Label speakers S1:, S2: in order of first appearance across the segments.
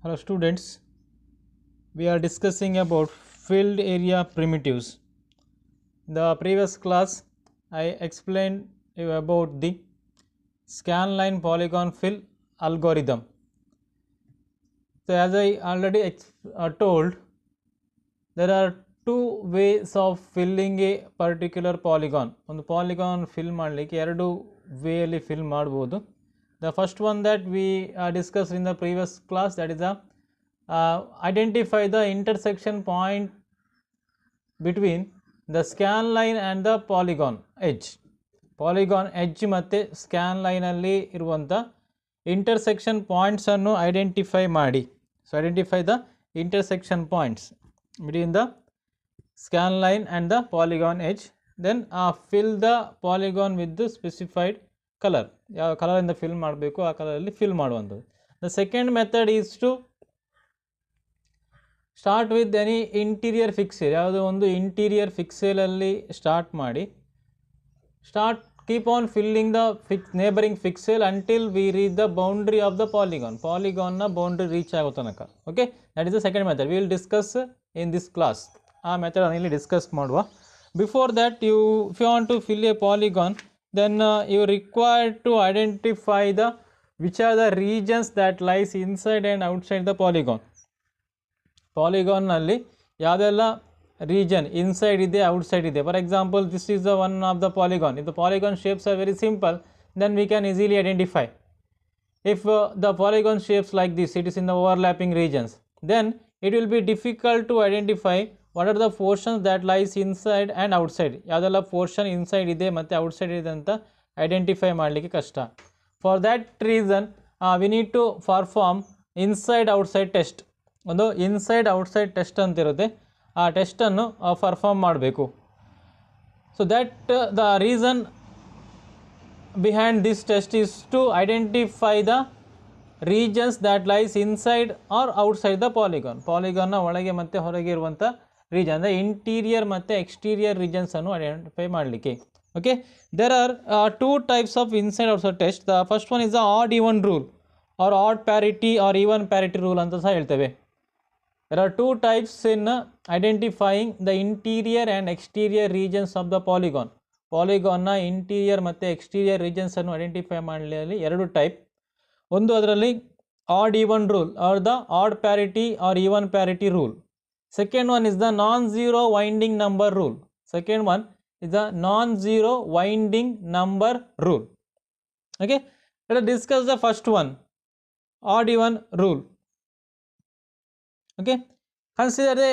S1: Hello students, we are discussing about field area primitives. In the previous class, I explained you about the scanline polygon fill algorithm. So as I already told, there are two ways of filling a particular polygon. ಒಂದು polygon fill ಮಾಡಲಿಕ್ಕೆ ಎರಡು ವೇಯಲ್ಲಿ fill ಮಾಡ್ಬೋದು. The first one that we discussed in the previous class, that is the identify the intersection point between the scan line and the polygon edge. Polygon edge ಮತ್ತು scan line ಅಲ್ಲಿ ಇರುವಂಥ intersection points ಅನ್ನು identify ಮಾಡಿ. So identify the intersection points between the scan line and the polygon edge. Then fill the polygon with the specified color. ಯಾವ ಕಲರಿಂದ fill ಮಾಡಬೇಕು ಆ ಕಲರಲ್ಲಿ fill ಮಾಡುವಂಥದ್ದು. The second method is to start with any interior fixel. ಯಾವುದೋ ಒಂದು interior fixel ಅಲ್ಲಿ start ಮಾಡಿ keep on filling the neighboring pixel until we reach the boundary of the polygon. Polygon na boundary reach ಆಗೋ ತನಕ. Okay, that is the second method. We will discuss in this class. ಆ method ಅನ್ನು ಇಲ್ಲಿ discuss ಮಾಡುವ. Before that, if you want to fill a polygon, then you require to identify which are the regions that lies inside and outside the polygon. Polygon ನಲ್ಲಿ ಯಾವುದೆಲ್ಲ region inside ಇದೆ outside ಇದೆ. For example, this is the one of the polygon. If the polygon shapes are very simple, then we can easily identify. If the polygon shapes like this, it is in the overlapping regions, then it will be difficult to identify what are the portions that lies inside and outside. ಯಾವುದೆಲ್ಲ portion inside ಇದೆ ಮತ್ತು outside ಇದೆ ಅಂತ identify ಮಾಡಲಿಕ್ಕೆ ಕಷ್ಟ. For that reason, we need to perform inside outside test. ಒಂದು inside outside test ಅಂತ ಇರುತ್ತೆ. ಆ ಟೆಸ್ಟನ್ನು ಪರ್ಫಾರ್ಮ್ ಮಾಡಬೇಕು. So that the reason behind this test is to identify the regions that lies inside or outside the polygon. ಪಾಲಿಗಾನ್ನ ಒಳಗೆ ಮತ್ತು ಹೊರಗೆ ಇರುವಂಥ ರೀಜನ್ ಅಂದರೆ ಇಂಟೀರಿಯರ್ ಮತ್ತು ಎಕ್ಸ್ಟೀರಿಯರ್ ರೀಜನ್ಸನ್ನು ಐಡೆಂಟಿಫೈ ಮಾಡಲಿಕ್ಕೆ. Okay, there are two types of inside outside test. The first one is the odd even rule or odd parity or even parity rule ಅಂತ ಸಹ ಹೇಳ್ತೇವೆ. There are two types in identifying the interior and exterior regions of the polygon. Polygon ನ interior ಮತ್ತು exterior regions ಅನ್ನು identify ಮಾಡಲಿ ಎರಡು type. ಒಂದು ಅದರಲ್ಲಿ odd even rule or the odd parity or even parity rule. Second one is the non-zero winding number rule. Second one is the non-zero winding number rule. Okay, let us discuss the first one, odd even rule. Okay, consider the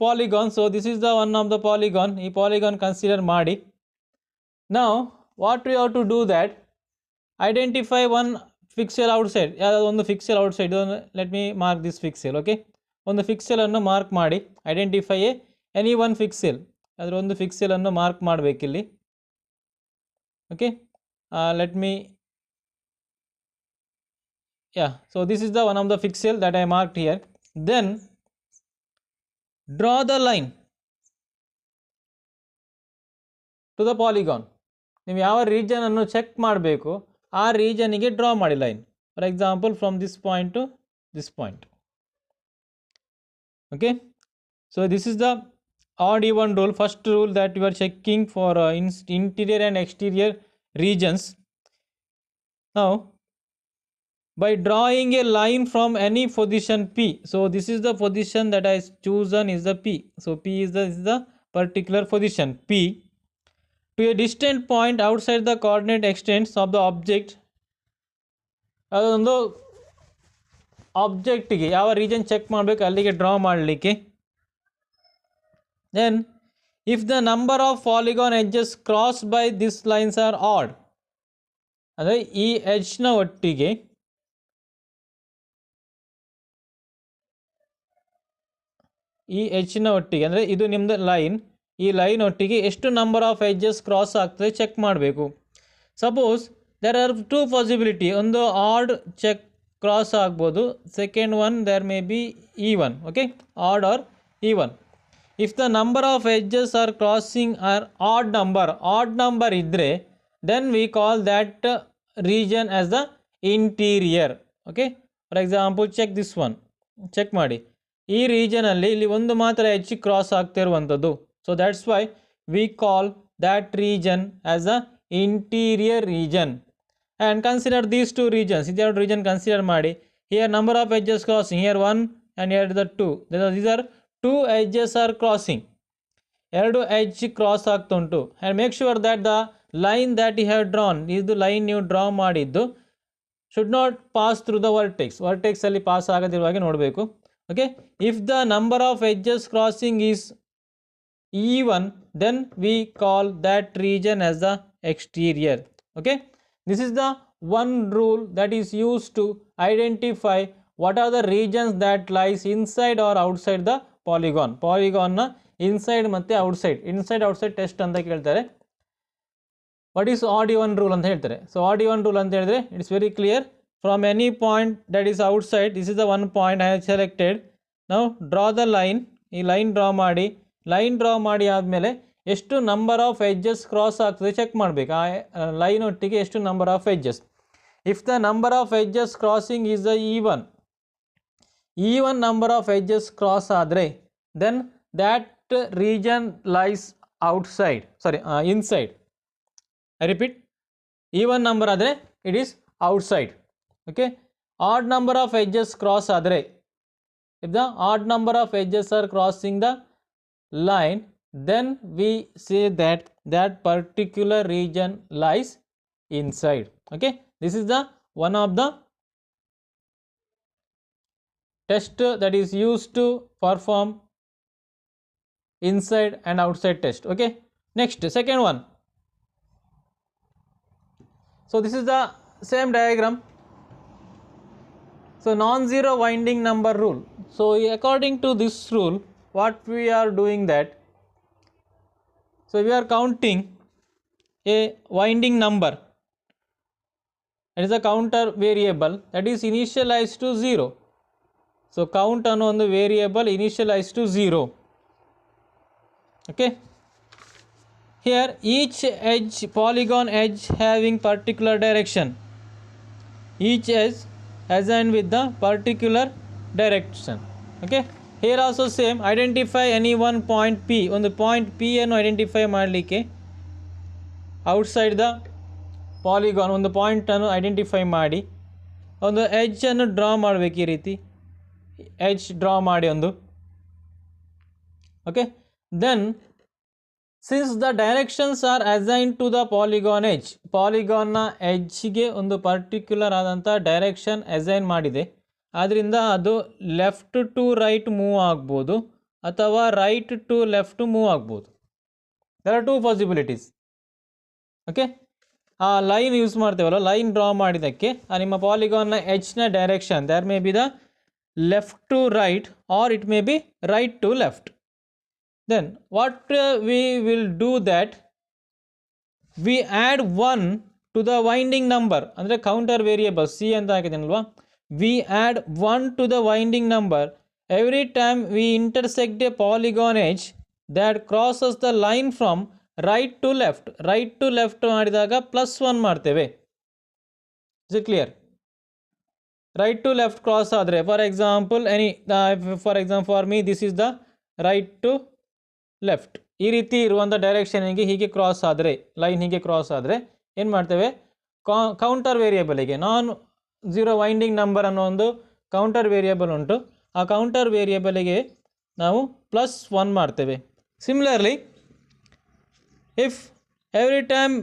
S1: polygon. So this is the one of the polygon. ಈ polygon consider ಮಾಡಿ. Now what we have to do that identify one pixel outside. ಯಾವುದಾದ್ರು ಒಂದು pixel outside. Let me mark this pixel. Okay, ಒಂದು pixel ಅನ್ನು mark ಮಾಡಿ identify any one pixel. ಅದರ ಒಂದು pixel ಅನ್ನು mark ಮಾಡಬೇಕಿಲ್ಲಿ. Okay, let me so this is the one of the pixel that I marked here. Then draw the line to the polygon. ನೀವು ಯಾವ region ಅನ್ನು check ಮಾಡಬೇಕು ಆ ರೀಜನ್ಗೆ draw ಮಾಡಿ line. For example from this point to this point. Okay, so this is the odd even rule. First rule that you are checking for interior and exterior regions. Now by drawing a line from any position P, so this is the position that I chosen is the P. So P is the particular position P to a distant point outside the coordinate extents of the object. ಅದೊಂದು ಆಬ್ಜೆಕ್ಟ್ಗೆ ಯಾವ region check ಮಾಡಬೇಕು ಅಲ್ಲಿಗೆ draw ಮಾಡಲಿಕ್ಕೆ. Then if the number of polygon edges crossed by these lines are odd, ಅಂದರೆ ಈ ಎಡ್ಜ್ನ ಒಟ್ಟಿಗೆ ಈ ಎಚ್ನ ಒಟ್ಟಿಗೆ ಅಂದರೆ ಇದು ನಿಮ್ಮದು ಲೈನ್, ಈ ಲೈನ್ ಒಟ್ಟಿಗೆ ಎಷ್ಟು ನಂಬರ್ ಆಫ್ ಎಡ್ಜಸ್ ಕ್ರಾಸ್ ಆಗ್ತದೆ ಚೆಕ್ ಮಾಡಬೇಕು. Suppose there are two possibility. ಒಂದು ಆಡ್ ಚೆಕ್ ಕ್ರಾಸ್ ಆಗ್ಬೋದು. Second one there may be even. Okay, odd or even. If the number of edges are crossing or odd number ಇದ್ದರೆ then we call that region as the interior. Okay, for example check this one. Check ಮಾಡಿ. ಈ ರೀಜನಲ್ಲಿ ಇಲ್ಲಿ ಒಂದು ಮಾತ್ರ edge cross ಆಗ್ತಿರುವಂಥದ್ದು. So that's why V call that region as a interior region. And consider these two regions. ಇದೆರಡು region consider ಮಾಡಿ. Here number of edges crossing, here 1 and here the 2. These are 2 edges are crossing. ಎರಡು edge cross ಆಗ್ತಾ ಉಂಟು. And make sure that the line that you have drawn, ಇದು line ನೀವು draw ಮಾಡಿದ್ದು should not pass through the ವರ್ಟೆಕ್ಸಲ್ಲಿ pass ಆಗದಿರುವ ಹಾಗೆ ನೋಡಬೇಕು. Okay, if the number of edges crossing is even, then we call that region as the exterior. Okay, this is the one rule that is used to identify what are the regions that lies inside or outside the polygon. Polygon na inside ಮತ್ತೆ outside, inside outside test ಅಂತ ಕೇಳ್ತಾರೆ. what is odd even rule ಅಂತ ಹೇಳ್ತಾರೆ. so odd even rule ಅಂತ ಹೇಳಿದ್ರೆ it is very clear. from any point that is outside, this is the one point I have selected. now draw the line. ಈ line draw ಮಾಡಿ ಆದಮೇಲೆ ಎಷ್ಟು number of edges cross ಆಗ್ತದೆ check ಮಾಡಬೇಕು. ಆ line ಒಟ್ಟಿಗೆ ಎಷ್ಟು number of edges. If the number of edges crossing is the even number of edges cross ಆದರೆ then that region lies inside. I repeat, even number ಆದರೆ it is outside. Okay, odd number of edges cross ಆದರೆ, if the odd number of edges are crossing the line, then we say that that particular region lies inside. Okay, this is the one of the test that is used to perform inside and outside test. Okay, next, second one. so this is the same diagram. so non-zero winding number rule. so according to this rule, what we are doing that, so we are counting a winding number. it is a counter variable that is initialized to 0. so count ಅನ್ನೋ ಒಂದು variable initialized to 0. okay, here each edge, polygon edge having particular direction, each edge assigned with the particular direction. okay, here also same, identify any one point P. ಒಂದು point P ಅನ್ನು identify ಮಾಡಲಿಕ್ಕೆ outside the polygon ಒಂದು ಪಾಯಿಂಟನ್ನು identify ಮಾಡಿ ಒಂದು ಎಡ್ಜನ್ನು draw ಮಾಡಬೇಕು. ಈ ರೀತಿ edge draw ಮಾಡಿ ಒಂದು. Okay, then since the directions are assign to the polygon edge, ಪಾಲಿಗಾನ್ನ ಎಡ್ಜ್ಗೆ ಒಂದು ಪರ್ಟಿಕ್ಯುಲರ್ ಆದಂಥ ಡೈರೆಕ್ಷನ್ ಅಸೈನ್ ಮಾಡಿದೆ. ಆದ್ದರಿಂದ ಅದು ಲೆಫ್ಟ್ ಟು ರೈಟ್ ಮೂವ್ ಆಗ್ಬೋದು ಅಥವಾ ರೈಟ್ ಟು ಲೆಫ್ಟ್ ಮೂವ್ ಆಗ್ಬೋದು. There are two possibilities. Okay, ಆ ಲೈನ್ ಯೂಸ್ ಮಾಡ್ತೇವಲ್ಲ, ಲೈನ್ ಡ್ರಾ ಮಾಡಿದ್ದಕ್ಕೆ ಆ ನಿಮ್ಮ ಪಾಲಿಗಾನ್ನ ಎಡ್ಜ್ನ direction there may be the left to right or it may be right to left. then what we will do that, we add 1 to the winding number. ಅಂದರೆ counter variable C ಅಂತ ಹಾಕಿದ್ದೀನಲ್ವಾ, we add 1 to the winding number every time we intersect a polygon edge that crosses the line from right to left. right to left ಮಾಡಿದಾಗ +1 ಮಾಡ್ತೇವೆ. is it clear? right to left cross ಆದರೆ for example for me this is the right to left. ಈ ರೀತಿ ಇರುವಂಥ ಡೈರೆಕ್ಷನಿಗೆ ಹೀಗೆ cross ಆದರೆ, line ಹೀಗೆ cross ಆದರೆ ಏನು ಮಾಡ್ತೇವೆ, ಕೌಂಟರ್ ವೇರಿಯೇಬಲಿಗೆ non-zero ವೈಂಡಿಂಗ್ ನಂಬರ್ ಅನ್ನೋ ಒಂದು ಕೌಂಟರ್ ವೇರಿಯೇಬಲ್ ಉಂಟು. ಆ ಕೌಂಟರ್ ವೇರಿಯೇಬಲಿಗೆ ನಾವು +1 ಮಾಡ್ತೇವೆ. Similarly if every time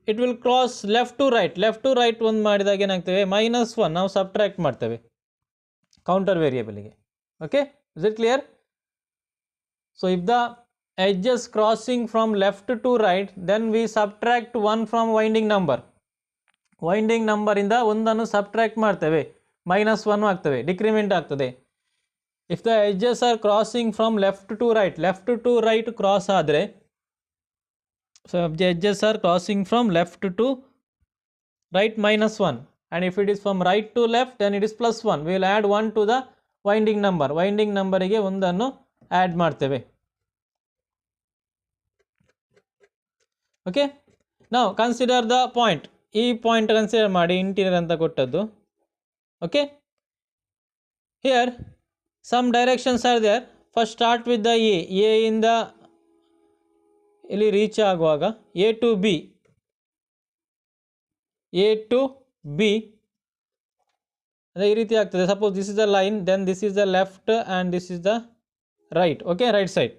S1: it will cross left to right ಒಂದು ಮಾಡಿದಾಗ ಏನಾಗ್ತೇವೆ, -1 ನಾವು ಸಬ್ಟ್ರ್ಯಾಕ್ಟ್ ಮಾಡ್ತೇವೆ ಕೌಂಟರ್ ವೇರಿಯೇಬಲಿಗೆ. Okay, is it clear? so if the edges crossing from left to right, then we subtract 1 from winding number. winding number ಇಂದ ಒಂದನ್ನು subtract ಮಾಡ್ತೇವೆ, -1 ಆಗ್ತವೆ, ಡಿಕ್ರಿಮೆಂಟ್ ಆಗ್ತದೆ. if the edges are crossing from left to right cross ಆದರೆ, so the edges are crossing from left to right -1, and if it is from right to left then it is +1. we will add 1 to the winding ನಂಬರಿಗೆ ಒಂದನ್ನು add ಮಾಡ್ತೇವೆ. Okay, ನಾವು consider the point. ಈ point consider ಮಾಡಿ interior ಅಂತ ಕೊಟ್ಟದ್ದು. Okay, Here some directions are there. First start with the A ಇಂದ ಇಲ್ಲಿ ರೀಚ್ ಆಗುವಾಗ A to B ಅದೇ ಈ ರೀತಿ ಆಗ್ತದೆ. Suppose this is the line, then this is the left and this is the right. Okay, right side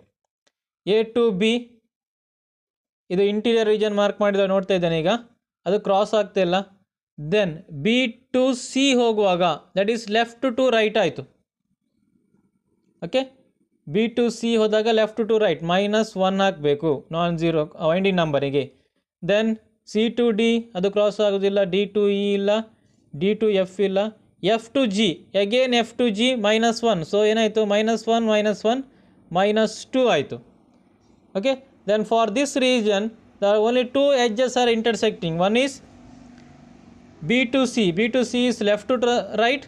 S1: A to B. ಇದು interior region mark ಮಾಡಿದ ನೋಡ್ತಾ ಇದ್ದೇನೆ ಈಗ, ಅದು ಕ್ರಾಸ್ ಆಗ್ತಾ ಇಲ್ಲ. ದೆನ್ B to C ಹೋಗುವಾಗ that is left to right ಆಯಿತು. ಓಕೆ, B to C ಹೋದಾಗ ಲೆಫ್ಟ್ ಟು ರೈಟ್ -1 ಹಾಕಬೇಕು ನಾನ್ ಝೀರೋ ವೈಂಡಿಂಗ್ ನಂಬರಿಗೆ. ದೆನ್ C to D ಅದು ಕ್ರಾಸ್ ಆಗೋದಿಲ್ಲ, D to E ಇಲ್ಲ, D to F ಇಲ್ಲ, F to G again F to G -1. So ಏನಾಯಿತು, -1 -2 ಆಯಿತು. Okay, then for this region the only two edges are intersecting. One is B to C is left to right,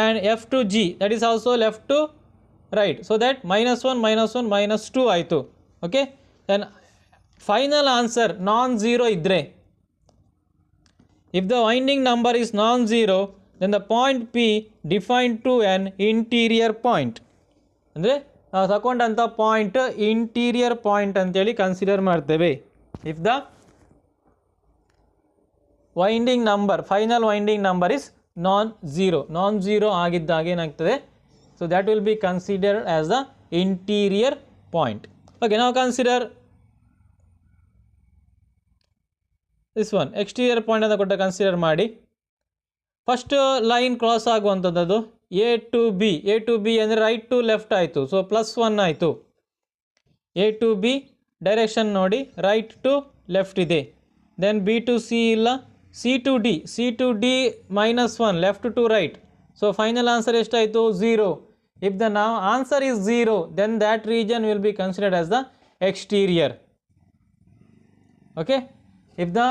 S1: and F to G that is also left to right. So that -1 -2 ಆಯಿತು. Okay, then final answer non-zero ಇದ್ದರೆ, if the winding number is non-zero then the point P defined to an interior point. ಅಂದರೆ ನಾವು ತಗೊಂಡಂಥ point interior point ಅಂತೇಳಿ consider ಮಾಡ್ತೇವೆ. If the winding number, final winding number is non zero ಆಗಿದ್ದಾಗ ಏನಾಗ್ತದೆ, so that will be considered as the interior point. Okay, ನಾವು consider this one exterior point ಅಂತ ಕೊಟ್ಟ ಕನ್ಸಿಡರ್ ಮಾಡಿ. ಫಸ್ಟ್ ಲೈನ್ ಕ್ರಾಸ್ ಆಗುವಂಥದ್ದು A to B ಅಂದರೆ right to left ಆಯಿತು, so +1 ಆಯಿತು. A to B ಡೈರೆಕ್ಷನ್ ನೋಡಿ, ರೈಟ್ ಟು ಲೆಫ್ಟ್ ಇದೆ. ದೆನ್ B to C ಇಲ್ಲ, C to D -1 left to right. So final answer ಎಷ್ಟಾಯಿತು, 0. If the answer is 0 then that region will be considered as the exterior. Okay, if the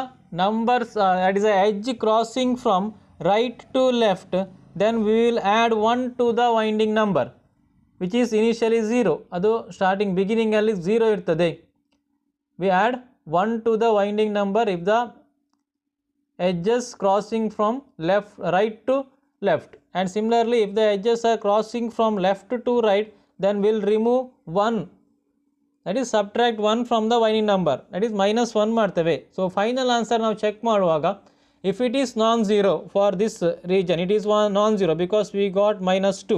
S1: numbers that is a edge crossing from right to left, then we will add 1 to the winding number which is initially 0. ಅದು starting beginning ಅಲ್ಲಿ 0 ಇರ್ತದೆ. we add 1 to the winding number if the edges crossing from right to left, and similarly if the edges are crossing from left to right then we'll remove 1, that is subtract 1 from the winding number, that is -1 ಮಾಡ್ತೇವೆ. So final answer ನಾವು check ಮಾಡುವಾಗ, if it is non-zero for this region, it is non-zero because we got -2,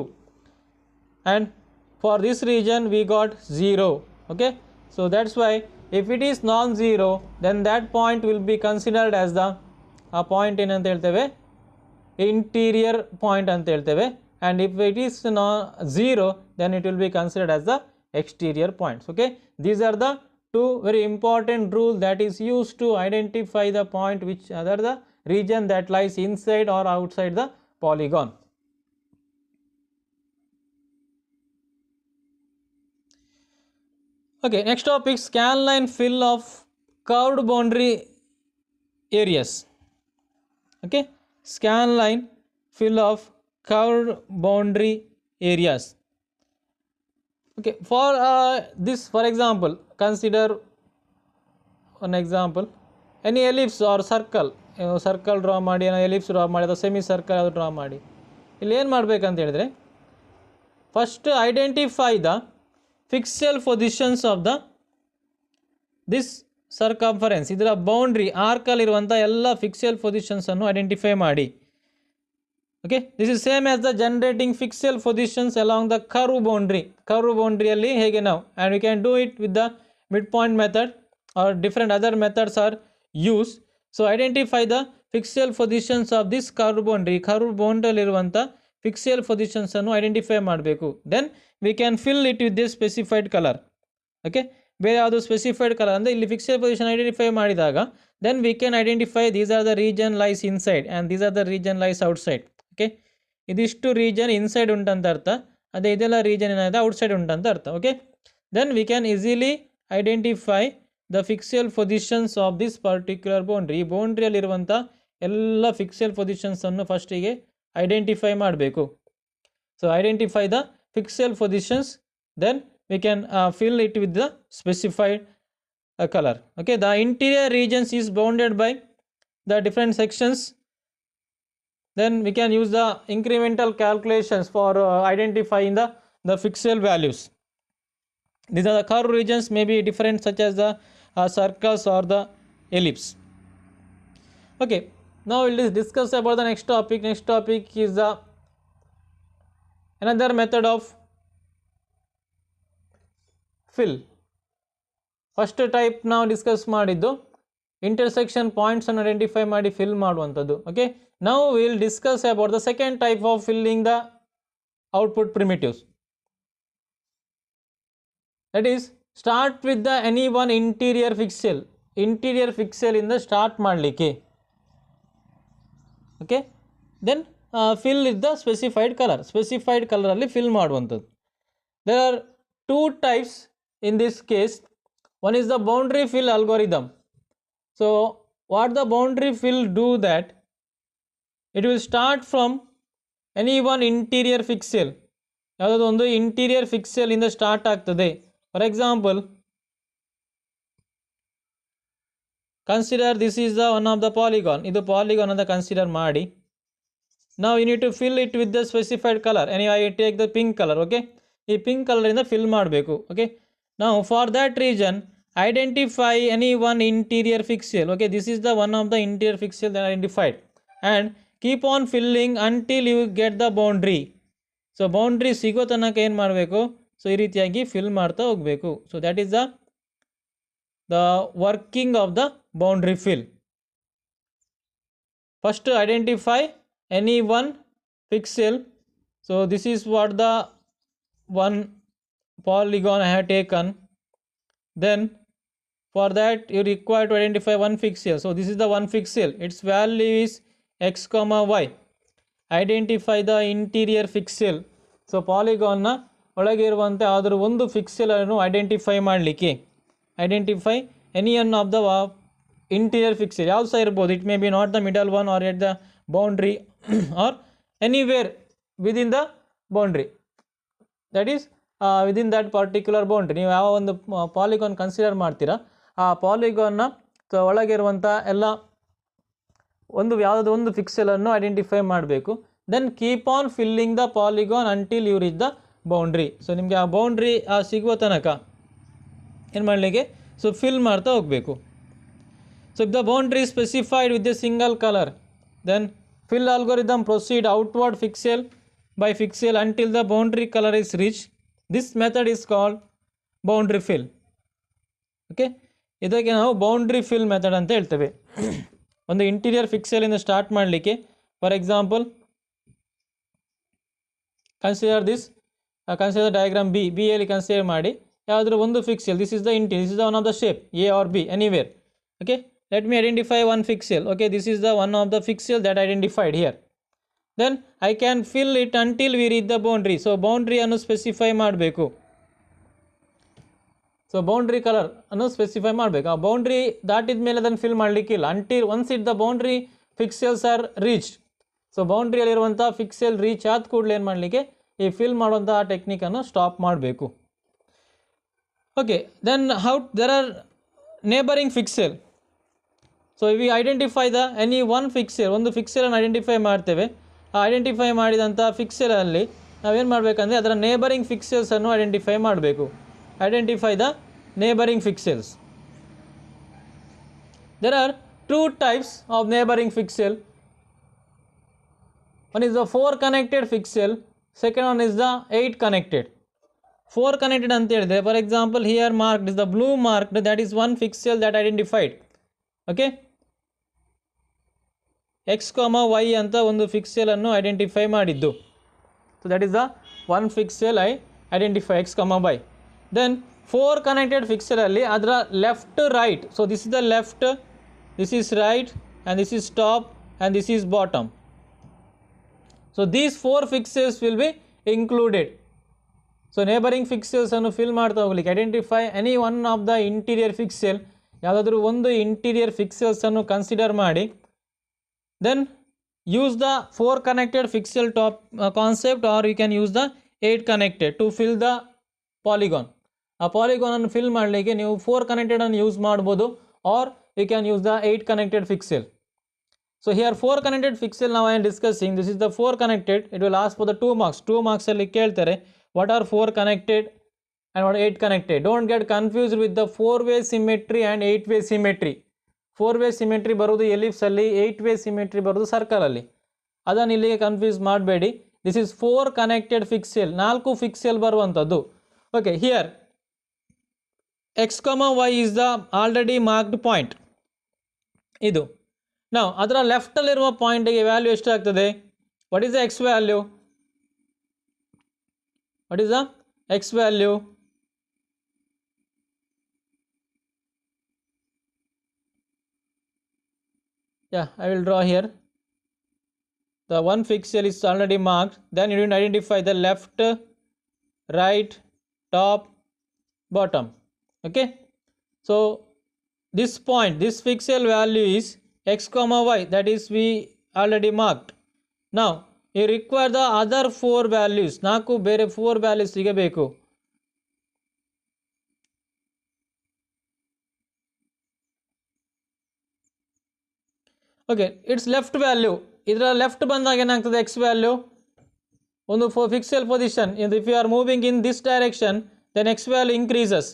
S1: and for this region we got 0. Okay, so that's why if it is non-zero then that point will be considered as the point ಏನಂತ ಹೇಳ್ತೇವೆ, interior point ಅಂತ ಹೇಳ್ತೇವೆ, and if it is zero then it will be considered as the exterior points. Okay, these are the two very important rules that is used to identify the point which other the region that lies inside or outside the polygon. Okay, next topic, scanline fill of curved boundary areas. Okay, scanline fill of curved boundary areas. Okay, for this, for example, consider one example, any ellipse or circle draw ಮಾಡಿ, ellipse draw ಮಾಡಿ ಅಥವಾ semi circle ಅದು draw ಮಾಡಿ. ಇಲ್ಲಿ ಏನು ಮಾಡಬೇಕಂತ ಹೇಳಿದರೆ, first identify the pixel positions of the this circumference, ಇದರ ಬೌಂಡ್ರಿ ಆರ್ಕಲ್ಲಿರುವಂಥ ಎಲ್ಲ ಫಿಕ್ಸಲ್ ಪೊಸಿಷನ್ಸನ್ನು ಐಡೆಂಟಿಫೈ ಮಾಡಿ. Okay, this is same as the generating pixel positions along the curve ಬೌಂಡ್ರಿಯಲ್ಲಿ ಹೇಗೆ ನಾವು, and we can do it with the mid point method or different other methods are use. So identify the pixel positions of this curve ಬೌಂಡ್ರಿಯಲ್ಲಿರುವಂಥ pixel ಪೊಸಿಷನ್ಸನ್ನು identify ಮಾಡಬೇಕು. Then we can fill it with this specified colour. Okay, ಬೇರೆ ಯಾವುದು specified colour ಅಂದರೆ ಇಲ್ಲಿ pixel position identify ಮಾಡಿದಾಗ then we can identify these are the region lies inside and these are the region lies outside. Okay, ಇದಿಷ್ಟು region inside ಉಂಟಂತ ಅರ್ಥ, ಅದೇ ಇದೆಲ್ಲ ರೀಜನ್ ಏನಾಗಿದೆ ಔಟ್ಸೈಡ್ ಉಂಟಂತ ಅರ್ಥ. Okay, then we can easily identify the pixel positions of this particular boundary. ಈ ಬೌಂಡ್ರಿಯಲ್ಲಿರುವಂಥ ಎಲ್ಲ ಫಿಕ್ಸಲ್ ಪೊಸಿಷನ್ಸನ್ನು ಫಸ್ಟಿಗೆ ಐಡೆಂಟಿಫೈ ಮಾಡಬೇಕು. So identify the pixel positions, then we can fill it with the specified color. Okay, the interior regions is bounded by the different sections then we can use the incremental calculations for identifying the pixel values. These are the curve regions may be different, such as the circles or the ellipse. Okay, now we'll discuss about the next topic. Next topic is the another method of fill. First type ನಾವು discuss ಮಾಡಿದ್ದು intersection points ಅನ್ನು identify ಮಾಡಿ fill ಮಾಡುವಂಥದ್ದು. Okay, now we will discuss about the second type of filling the output primitives. That is, start with the any one interior pixel ಇಂದ start ಮಾಡಲಿಕ್ಕೆ. Okay, then fill with the specified color ಅಲ್ಲಿ fill ಮಾಡುವಂಥದ್ದು. There are two types in this case. One is the boundary fill algorithm. So what the boundary fill do that, it will start from any one interior pixel. ಯಾವುದಾದ್ರು ಒಂದು interior pixel ಇಂದ start ಆಗ್ತದೆ. For example, consider this is the one of the polygon. ಇದು polygon ಅಂತ consider ಮಾಡಿ. ನಾವು you need to fill it with the specified colour. Any I take the pink colour. Okay, ಈ pink ಕಲರಿಂದ fill ಮಾಡಬೇಕು. Okay, ನಾವು for that reason identify any one interior pixel. Okay, this is the one of the interior pixel that identified, and keep on filling until you get the boundary. So boundary ಸಿಗೋ ತನಕ ಏನು ಮಾಡಬೇಕು, so ಈ ರೀತಿಯಾಗಿ fill ಮಾಡ್ತಾ ಹೋಗಬೇಕು. So that is the working of the boundary fill. First identify any one pixel. So this is what the one polygon I have taken. Then for that you require to identify one pixel. So this is the one pixel, its value is x comma y. Identify the interior pixel. So polygon ನ ಒಳಗೆ ಇರುವಂತೆ ಆದರೂ ಒಂದು pixel ಅನ್ನು identify ಮಾಡಲಿಕ್ಕೆ, identify any one of the interior pixel. ಯಾವ ಸಹ ಇರ್ಬೋದು. It may be not the middle one or at the boundary or anywhere within the boundary. That is within that particular boundary. ನೀವು ಯಾವ ಒಂದು polygon consider ಮಾಡ್ತೀರಾ, ಆ ಪಾಲಿಗಾನ್ನ ಒಳಗಿರುವಂಥ ಎಲ್ಲ ಯಾವುದಾದ್ರು ಒಂದು ಫಿಕ್ಸೆಲನ್ನು ಐಡೆಂಟಿಫೈ ಮಾಡಬೇಕು. Then keep on filling the polygon until you reach the boundary. So ನಿಮಗೆ ಆ ಬೌಂಡ್ರಿ ಸಿಗುವ ತನಕ ಏನು ಮಾಡಲಿಕ್ಕೆ, ಸೊ ಫಿಲ್ ಮಾಡ್ತಾ ಹೋಗಬೇಕು. So if the boundary specified with a single colour, then fill algorithm proceed outward pixel by pixel until the boundary color is reached. This method is called boundary fill. Okay, ಇದಕ್ಕೆ ನಾವು boundary fill method ಅಂತ ಹೇಳ್ತೇವೆ. ಒಂದು interior pixel ಇಂದ start ಮಾಡಲಿಕ್ಕೆ, for example consider consider diagram B ಯಲ್ಲಿ consider ಮಾಡಿ ಯಾವುದಾದ್ರು ಒಂದು pixel. This is the interior, this is the one of the shape A or B anywhere. Okay, let me identify one pixel. Okay, this is the one of the pixel that identified here. Then I can fill it until we reach the boundary. So boundary ಅನ್ನು specify ಮಾಡಬೇಕು. So boundary colour ಅನ್ನು specify ಮಾಡಬೇಕು. ಆ boundary ದಾಟಿದ ಮೇಲೆ ಅದನ್ನು fill ಮಾಡಲಿಕ್ಕಿಲ್ಲ. Until once it the boundary pixels are reach. So ಬೌಂಡ್ರಿಯಲ್ಲಿರುವಂಥ ಫಿಕ್ಸೆಲ್ ರೀಚ್ ಆದ ಕೂಡಲೇ ಏನು ಮಾಡಲಿಕ್ಕೆ, ಈ ಫಿಲ್ ಮಾಡುವಂಥ ಆ ಟೆಕ್ನಿಕನ್ನು ಸ್ಟಾಪ್ ಮಾಡಬೇಕು. Okay, then how there are neighbouring pixel. So we identify the any one pixel. ಒಂದು ಫಿಕ್ಸೆಲನ್ನು ಐಡೆಂಟಿಫೈ ಮಾಡ್ತೇವೆ. ಆ ಐಡೆಂಟಿಫೈ ಮಾಡಿದಂಥ ಫಿಕ್ಸೆಲಲ್ಲಿ ನಾವೇನು ಮಾಡಬೇಕಂದ್ರೆ ಅದರ ನೇಬರಿಂಗ್ ಫಿಕ್ಸೆಲ್ಸನ್ನು ಐಡೆಂಟಿಫೈ ಮಾಡಬೇಕು. Identify the neighbouring pixels. There are two types of neighboring pixel. One is the 4 connected pixel, second one is the 8 connected. 4 connected ಅಂತ ಹೇಳಿದ್ರೆ, for example here marked is the blue marked, that is one pixel that identified. Okay, x, y ಅಂತ ಒಂದು pixel ಅನ್ನು identify ಮಾಡಿದ್ದು. So that is the one pixel I identify, x, y. Then 4 connected pixel ಅಲ್ಲಿ ಅದರ left right. So this is the left, this is right, and this is top, and this is bottom. So these 4 pixels will be included. So neighboring pixels ಅನ್ನು fill ಮಾಡ್ತಾ ಹೋಗ್ಲಿಕ್ಕೆ identify any one of the interior pixel, ಯಾವುದಾದ್ರೂ ಒಂದು interior pixels ಅನ್ನು consider ಮಾಡಿ, then use the 4 connected pixel top concept, or you can use the 8 connected to fill the polygon. ಆ polygon ಅನ್ನು fill ಮಾಡಲಿಕ್ಕೆ ನೀವು 4 connected ಅನ್ನು ಯೂಸ್ ಮಾಡ್ಬೋದು, or you can use the 8 connected pixel. So here 4 connected pixel now I am discussing. This is the 4 connected. It will ask for the 2 marks. 2 marks alli keltare what are 4 connected and what are 8 connected. Don't get confused with the 4-way symmetry and 8-way symmetry. 4-way symmetry ಬರೋದು ellipse ಅಲ್ಲಿ, 8-way symmetry ಬರೋದು circle ಅಲ್ಲಿ. ಅದನ್ನು ಇಲ್ಲಿಗೆ confuse ಮಾಡಬೇಡಿ. This is 4 connected pixel, 4 pixel ಬರುವಂತದ್ದು. Okay, here x, y is the already marked point. ಇದು now ಅದರ ಲೆಫ್ಟ್ ಅಲ್ಲಿರುವ ಪಾಯಿಂಟ್ಗೆ ವ್ಯಾಲ್ಯೂ ಎಷ್ಟು ಆಗ್ತದೆ? what is the x value? what is the x value? Yeah, I will draw here. The one pixel is already marked. Then you need to identify the left, right, top, bottom. Okay. So this point, this pixel value is x comma y, that is we already marked. Now you require the other 4 values. ನಾಲ್ಕು ಬೇರೆ 4 values ಸಿಗಬೇಕು. Okay, its left value. ಇದರ left ಬಂದಾಗ ಏನಾಗ್ತದೆ? x value ಒಂದು pixel position. if you are moving in this direction, then x value increases.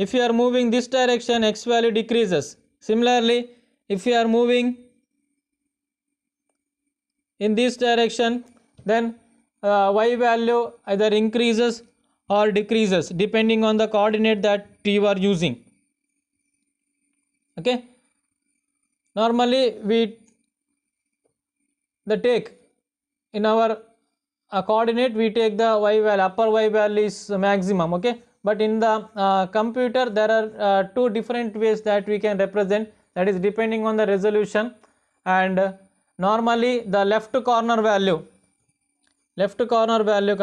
S1: If you are moving this direction, x value decreases. Similarly, if you are moving in this direction, then y value either increases or decreases depending on the coordinate that you are using. Okay, normally we take in our coordinate, we take the y value, upper y value is maximum. Okay, but in the computer there are 2 different ways that we can represent, that is depending on the resolution. And normally the left corner value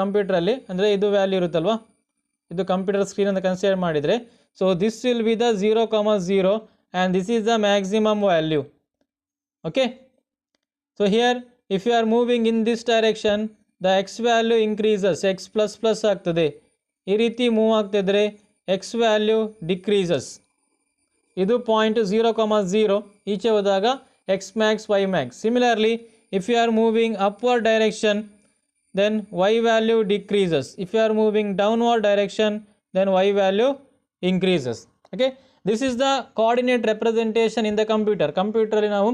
S1: computer ಅಲ್ಲಿ ಅಂದರೆ ಇದು value ಇರುತ್ತಲ್ವಾ, ಇದು computer screen ಅಂತ consider ಮಾಡಿದರೆ, so this will be the 0,0 and this is the maximum value. Okay, so here if you are moving in this direction, the x value increases, x plus plus ಆಗ್ತದೆ. ಈ ರೀತಿ move ಆಗ್ತಿದ್ರೆ x value decreases. ಇದು point 0,0 ಈಚೆ ಹೋದಾಗ x max y max. Similarly, if you are moving upward direction, then y value decreases. If you are moving downward direction, then y value increases. Okay, this is the coordinate representation in the computer. Computer ಅಲ್ಲಿ ನಾವು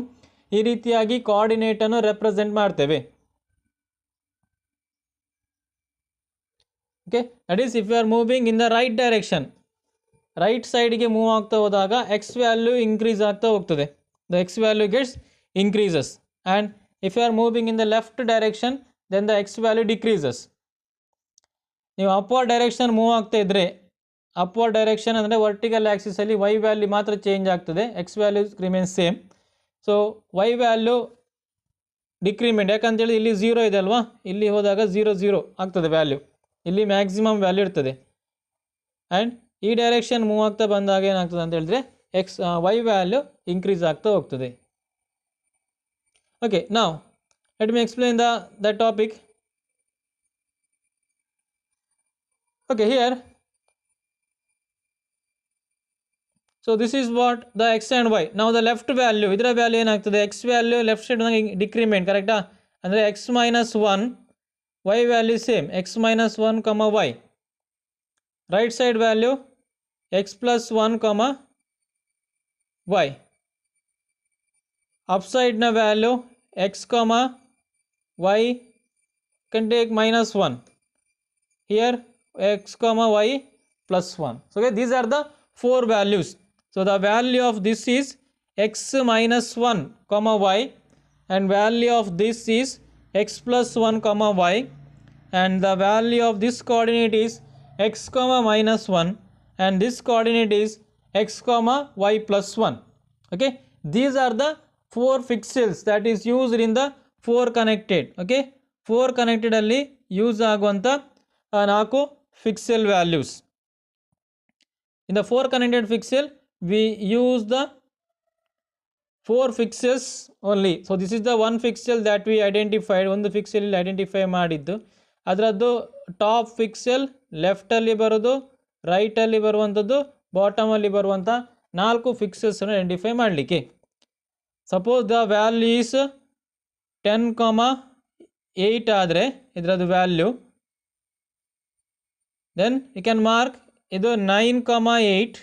S1: ಈ ರೀತಿಯಾಗಿ coordinate ಅನ್ನು represent ಮಾಡ್ತೇವೆ. Okay, that is if you are moving in the right direction, right side ಗೆ move ಆಗ್ತಾ ಹೋದಾಗ x value increase ಆಗ್ತಾ ಹೋಗ್ತದೆ, the x value gets increases. And if you are moving in the left direction, then the x value decreases. ನೀವು upward direction move ಆಗ್ತಾ ಇದ್ರೆ, upward direction ಅಂದರೆ vertical axis ಅಲ್ಲಿ y value ಮಾತ್ರ change ಆಗ್ತದೆ, x value remains same. So y value decrement, ಯಾಕಂತೇಳಿ ಇಲ್ಲಿ 0 ಇದೆ ಅಲ್ವಾ, ಇಲ್ಲಿ ಹೋದಾಗ 0 ಆಗ್ತದೆ ವ್ಯಾಲ್ಯೂ, ಇಲ್ಲಿ ಮ್ಯಾಕ್ಸಿಮಮ್ ವ್ಯಾಲ್ಯೂ ಇರ್ತದೆ. ಆ್ಯಂಡ್ ಈ ಡೈರೆಕ್ಷನ್ ಮೂವ್ ಆಗ್ತಾ ಬಂದಾಗ ಏನಾಗ್ತದೆ ಅಂತ ಹೇಳಿದ್ರೆ y ವ್ಯಾಲ್ಯೂ ಇನ್ಕ್ರೀಸ್ ಆಗ್ತಾ ಹೋಗ್ತದೆ. ಓಕೆ, ನಾವು let me explain the topic. Okay, here so this is what the x and y. now the left value, ಇದರ ವ್ಯಾಲ್ಯೂ ಏನಾಗ್ತದೆ, x value left side decrement, ಕರೆಕ್ಟಾ? ಅಂದರೆ x minus 1, y value same, x minus 1 comma y. right side value x plus 1 comma y. upside na value x comma y can take minus 1. here x comma y plus 1. so okay, these are the 4 values. So the value of this is x minus 1 comma y, and value of this is x plus 1 comma y, and the value of this coordinate is x comma minus 1, and this coordinate is x comma y plus 1. Okay, these are the 4 pixels that is used in the 4 connected. Okay, 4 connected alli use ಆಗುವಂಥ 4 pixel values. In the 4 connected pixel, we use the 4 pixels only. So this is the one pixel that we identified. ಒಂದು pixel ಇಲ್ಲಿ identify ಮಾಡಿದ್ದು, ಅದರದ್ದು top pixel ಲೆಫ್ಟಲ್ಲಿ ಬರೋದು, ರೈಟಲ್ಲಿ ಬರುವಂಥದ್ದು, ಬಾಟಮಲ್ಲಿ ಬರುವಂಥ 4 ಪಿಕ್ಸೆಲ್ಸನ್ನು ಐಡೆಂಟಿಫೈ ಮಾಡಲಿಕ್ಕೆ. ಸಪೋಸ್ ದ ವ್ಯಾಲ್ಯೂ ಈಸ್ 10,8 ಆದರೆ ಇದರದ್ದು value, then you can mark ಇದು 9,8,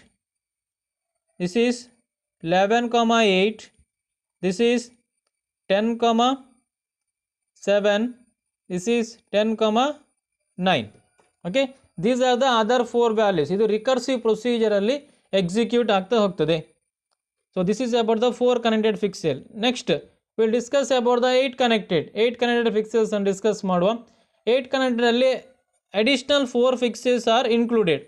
S1: this is 11,8, this is 10,7, this is 10,9. okay, these are the other 4 values. ಇದು ರಿಕರ್ಸಿವ್ ಪ್ರೊಸೀಜರಲ್ಲಿ ಎಕ್ಸಿಕ್ಯೂಟ್ ಆಗ್ತಾ ಹೋಗ್ತದೆ. So this is about the 4 connected pixel. Next will discuss about the 8 connected pixels ಅನ್ನು discuss ಮಾಡುವ. 8 ಕನೆಕ್ಟೆಡಲ್ಲಿ additional 4 pixels are included.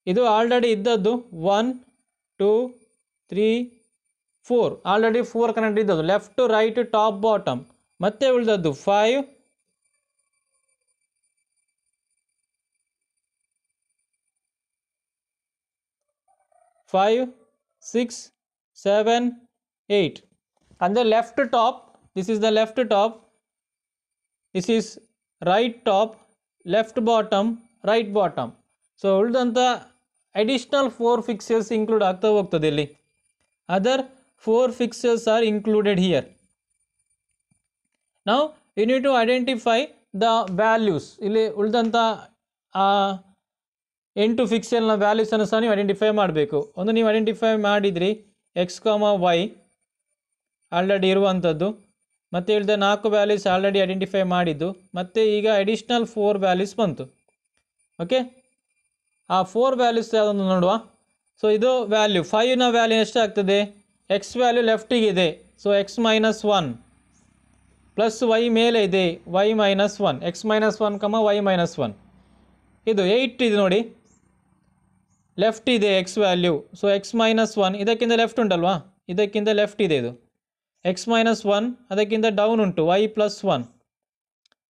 S1: ಇದು already ಇದ್ದದ್ದು 1 2 3 4, already 4 connect ಇದ್ದದ್ದು, ಲೆಫ್ಟ್ ರೈಟ್ ಟಾಪ್ ಬಾಟಮ್. ಮತ್ತೆ ಉಳಿದದ್ದು 5 6 7 8. and the left top, this is the left top, this is right top, left bottom, right bottom. So ಉಳಿದಂಥ additional 4 pixels include ಆಗ್ತಾ ಹೋಗ್ತದೆ. ಇಲ್ಲಿ other 4 pixels are included here. ನಾವು you need to identify the values. ಇಲ್ಲಿ ಉಳಿದಂಥ 8 ಫಿಕ್ಸೆಲ್ನ ವ್ಯಾಲ್ಯೂಸನ್ನು ಸಹ ನೀವು identify ಮಾಡಬೇಕು. ಒಂದು ನೀವು ಐಡೆಂಟಿಫೈ ಮಾಡಿದ್ರಿ x, y ಆಲ್ರೆಡಿ ಇರುವಂಥದ್ದು, ಮತ್ತು ಇಳಿದ 4 ವ್ಯಾಲ್ಯೂಸ್ ಆಲ್ರೆಡಿ ಐಡೆಂಟಿಫೈ ಮಾಡಿದ್ದು, ಮತ್ತು ಈಗ ಅಡಿಷ್ನಲ್ 4 ವ್ಯಾಲ್ಯೂಸ್ ಬಂತು. ಓಕೆ, ಆ 4 ವ್ಯಾಲ್ಯೂಸ್ ಯಾವುದೊಂದು ನೋಡುವ. ಸೊ ಇದು ವ್ಯಾಲ್ಯೂ 5ನ ವ್ಯಾಲ್ಯೂ ಎಷ್ಟಾಗ್ತದೆ, ಎಕ್ಸ್ ವ್ಯಾಲ್ಯೂ ಲೆಫ್ಟಿಗಿದೆ, ಸೊ x - 1 ಪ್ಲಸ್ y ಮೇಲೆ ಇದೆ y - 1, x - 1, y - 1. ಇದು 8 ಇದು ನೋಡಿ, ಲೆಫ್ಟ್ ಇದೆ ಎಕ್ಸ್ ವ್ಯಾಲ್ಯೂ, ಸೊ x - 1 ಇದಕ್ಕಿಂತ ಲೆಫ್ಟ್ ಉಂಟಲ್ವಾ, ಇದಕ್ಕಿಂತ ಲೆಫ್ಟ್ ಇದೆ ಇದು. x - 1 ಅದಕ್ಕಿಂತ ಡೌನ್ ಉಂಟು y + 1.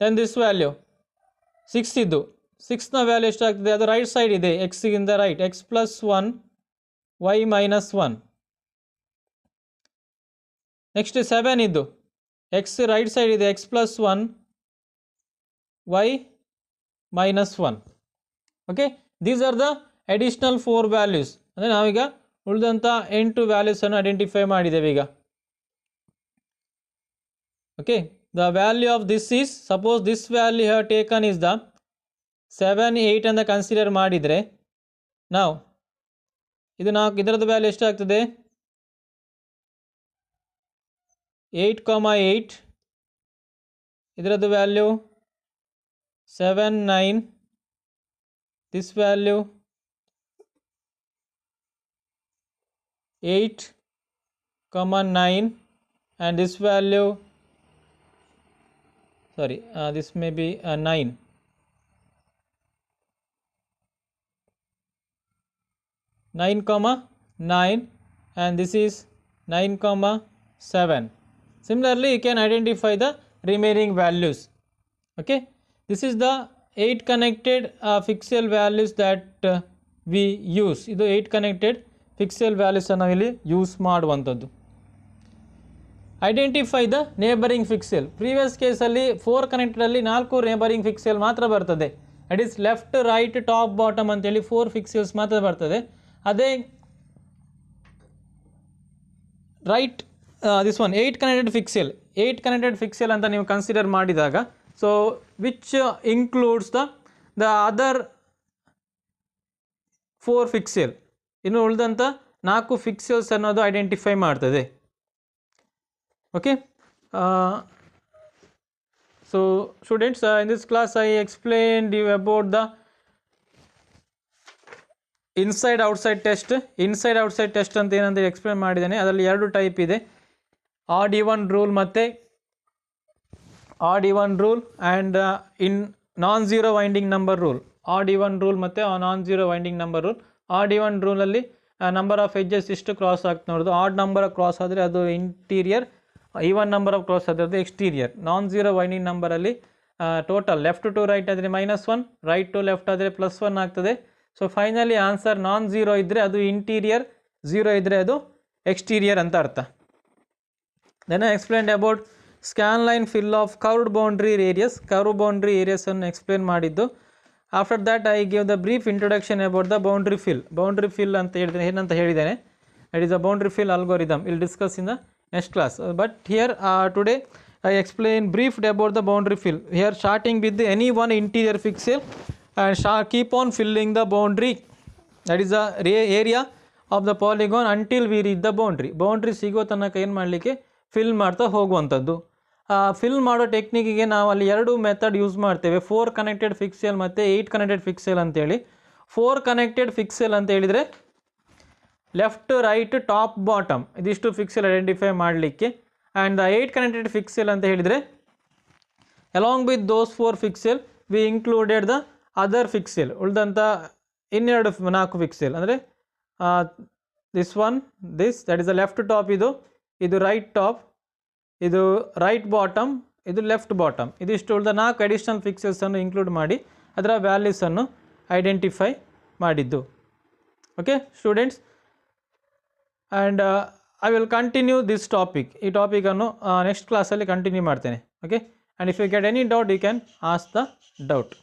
S1: ದೆನ್ ದಿಸ್ ವ್ಯಾಲ್ಯೂ 6 ಇದ್ದು, 6ನ ವ್ಯಾಲ್ಯೂ ಎಷ್ಟಾಗ್ತದೆ, ಅದು ರೈಟ್ ಸೈಡ್ ಇದೆ, ಎಕ್ಸ್ಗಿಂತ ರೈಟ್, x + 1 y - 1. ನೆಕ್ಸ್ಟ್ 7 ಇದ್ದು, ಎಕ್ಸ್ ರೈಟ್ ಸೈಡ್ ಇದೆ, x + 1 y - 1. Okay, these are the additional 4 values. ಅಂದರೆ ನಾವೀಗ ಉಳಿದಂಥ 8 ವ್ಯಾಲ್ಯೂಸನ್ನು ಐಡೆಂಟಿಫೈ ಮಾಡಿದ್ದೇವೆ ಈಗ. Okay, the value of this is, suppose this value have taken is the 7 8 ಅಂತ consider ಮಾಡಿದರೆ, ನಾವು ಇದು ಇದರದ್ದು ವ್ಯಾಲ್ಯೂ ಎಷ್ಟಾಗ್ತದೆ, 8,8, ಇದರದ್ದು value 7 9, this value 8,9, and this value, sorry, this may be 9. 9,9, and this is 9,7. Similarly, you can identify the remaining values. Okay, this is the 8 connected fixel values that we use. ಇದು 8 connected fixel values ಅನ್ನು ಇಲ್ಲಿ use ಮಾಡುವಂಥದ್ದು. Identify the neighbouring pixel. Previous ಕೇಸಲ್ಲಿ 4 ಕನೆಕ್ಟರಲ್ಲಿ 4 neighbouring pixel ಮಾತ್ರ ಬರ್ತದೆ. It is left right top bottom ಅಂತೇಳಿ 4 pixels ಮಾತ್ರ ಬರ್ತದೆ. ಅದೇ right this one 8 connected pixel, 8 connected pixel ಅಂತ ನೀವು ಕನ್ಸಿಡರ್ ಮಾಡಿದಾಗ, so which includes the other 4 pixel, ಇನ್ನು ಉಳಿದಂಥ 4 ಫಿಕ್ಸೆಲ್ಸ್ ಅನ್ನೋದು ಐಡೆಂಟಿಫೈ ಮಾಡ್ತದೆ. Okay, so students, in this class I explained you about the inside outside test. Inside outside test ಅಂತ ಏನಂತ explain ಮಾಡಿದ್ದೇನೆ. ಅದರಲ್ಲಿ 2 ಟೈಪ್ ಇದೆ, ಆಡ್ ಈವನ್ ರೂಲ್ ಮತ್ತು odd even rule and in non zero winding number rule. Odd even rule ಮತ್ತು non zero winding number rule. Odd even ರೂಲಲ್ಲಿ number of edges ಇಷ್ಟು cross ಆಗ್ತಾ ನೋಡೋದು. ಆಡ್ ನಂಬರ್ ಆಫ್ ಕ್ರಾಸ್ ಆದರೆ ಅದು interior, even number of cross ಆದರೆ ಅದು exterior. Non zero winding ನಂಬರಲ್ಲಿ ಟೋಟಲ್ ಲೆಫ್ಟ್ ಟು ರೈಟ್ ಆದರೆ -1, ರೈಟ್ ಟು ಲೆಫ್ಟ್ ಆದರೆ +1 ಆಗ್ತದೆ. So finally answer non zero ಇದ್ದರೆ ಅದು ಇಂಟೀರಿಯರ್, ಝೀರೋ ಇದ್ದರೆ ಅದು ಎಕ್ಸ್ಟೀರಿಯರ್ ಅಂತ ಅರ್ಥ. Then I explained about scan line fill of curved boundary areas. Curve boundary ಏರಿಯಸನ್ನು ಎಕ್ಸ್ಪ್ಲೇನ್ ಮಾಡಿದ್ದು. After that I give the brief introduction about the boundary fill. Boundary fill ಅಂತ ಹೇಳಿದ್ದೇನೆ, ಏನಂತ ಹೇಳಿದ್ದೇನೆ, it is a boundary fill algorithm. Will discuss in the next class. But here today I explain briefed about the boundary fill. Here starting with any one interior pixel and keep on filling the boundary, that is the area of the polygon until we reach the boundary. Boundary ಸಿಗೋ ತನಕ ಏನು ಮಾಡಲಿಕ್ಕೆ fill ಮಾಡ್ತಾ ಹೋಗುವಂಥದ್ದು. Fill ಮಾಡೋ ಟೆಕ್ನಿಕ್ಕಿಗೆ ನಾವು ಅಲ್ಲಿ 2 method use ಮಾಡ್ತೇವೆ, 4 ಕನೆಕ್ಟೆಡ್ ಫಿಕ್ಸೆಲ್ ಮತ್ತು 8 ಕನೆಕ್ಟೆಡ್ ಫಿಕ್ಸೆಲ್ ಅಂತೇಳಿ. 4 ಕನೆಕ್ಟೆಡ್ ಫಿಕ್ಸೆಲ್ ಅಂತ ಹೇಳಿದರೆ ಲೆಫ್ಟ್ ರೈಟ್ ಟಾಪ್ ಬಾಟಮ್ ಇದಿಷ್ಟು ಫಿಕ್ಸೆಲ್ ಐಡೆಂಟಿಫೈ ಮಾಡಲಿಕ್ಕೆ. ಆ್ಯಂಡ್ ದ 8 ಕನೆಕ್ಟೆಡ್ ಫಿಕ್ಸೆಲ್ ಅಂತ ಹೇಳಿದರೆ along with those 4 pixel we included the other pixel, ಉಳಿದಂಥ 4 ಫಿಕ್ಸೆಲ್ ಅಂದರೆ this one, this that is the left top, ಇದು ರೈಟ್ ಟಾಪ್, ಇದು ರೈಟ್ ಬಾಟಮ್, ಇದು left bottom, ಇದಿಷ್ಟು ಉಳಿದ 4 ಅಡಿಷ್ನಲ್ ಫಿಕ್ಸೆಲ್ಸನ್ನು ಇನ್ಕ್ಲೂಡ್ ಮಾಡಿ ಅದರ ವ್ಯಾಲ್ಯೂಸನ್ನು ಐಡೆಂಟಿಫೈ ಮಾಡಿದ್ದು. Okay students, and I will continue this topic. ಈ ಟಾಪಿಕನ್ನು ನೆಕ್ಸ್ಟ್ ಕ್ಲಾಸಲ್ಲಿ ಕಂಟಿನ್ಯೂ ಮಾಡ್ತೇನೆ. Okay, and if you get any doubt you can ask the doubt.